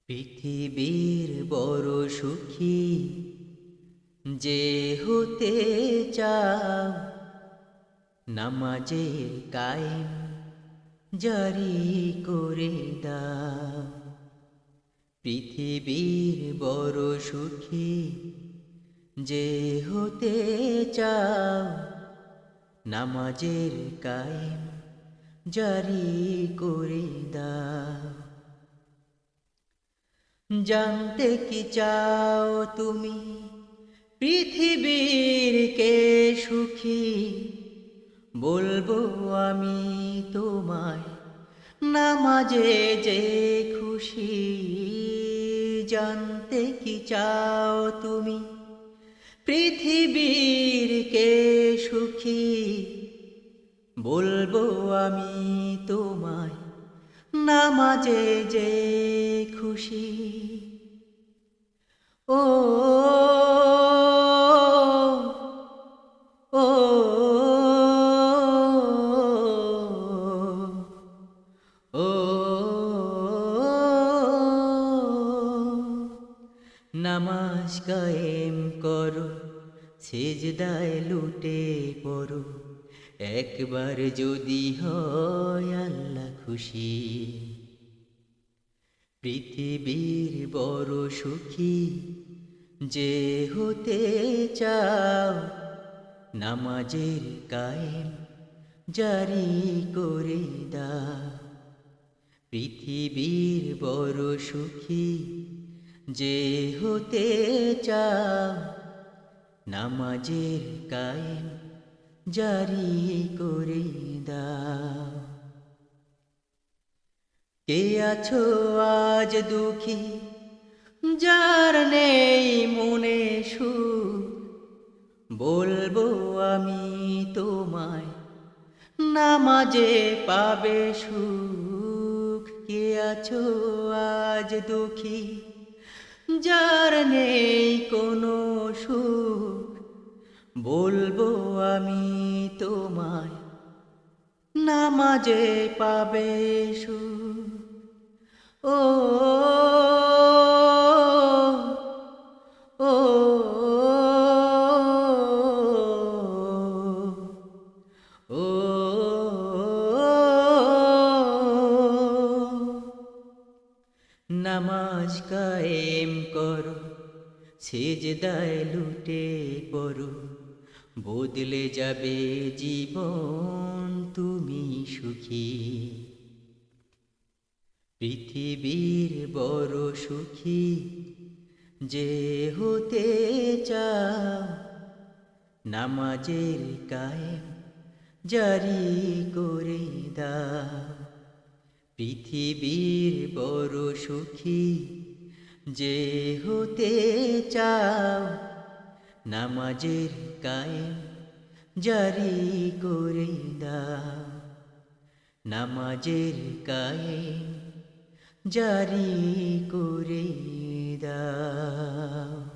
পৃথিবীর বড় সুখী যে হতে চাও, নামাজের কায়েম জারি করে দাও। পৃথিবীর বড় সুখী যে হতে চাও, নামাজের কায়েম জারি করে দাও। জানতে কি চাও তুমি পৃথিবীর কে সুখী? বলবো আমি তোমায় নামাজে যে খুশি। জানতে কি চাও তুমি পৃথিবীর কে সুখী? বলবো আমি তোমায় নামাজে যে খুশি। ও ও ও নামাজ কায়েম করো, সিজদায় লুটে পড়ো, একবার যদি হয় আল্লাহ খুশি। পৃথিবীর বড় সুখী যে হতে চাও, নামাজের কায়েম জারি করে দাও। পৃথিবীর বড় সুখী যে হতে চাও, নামাজের কায়েম জারি করে দাও। কে আছো আজ দুঃখী, যার নেই মনে সুখ? বলবো আমি তোমায় নামাজে পাবে সুখ। কে আছো আজ দুঃখী, যার নেই কোনো সুখ? বলবো আমি তোমায় নামাজে পাবে সুখ। ও ও ও নামাজ কায়েম করো, সিজদায় লুটে পড়ো, বদলে যাবে জীবন, তুমি সুখী। পৃথিবীর বড় সুখী যে হতে চাও, নামাজের কায়েম জারি করে দাও। পৃথিবীর বড় সুখী যে হতে চাও, নামাজের কায়েম জারি করে দাও। নামাজের কায়েম জারি করে দাও।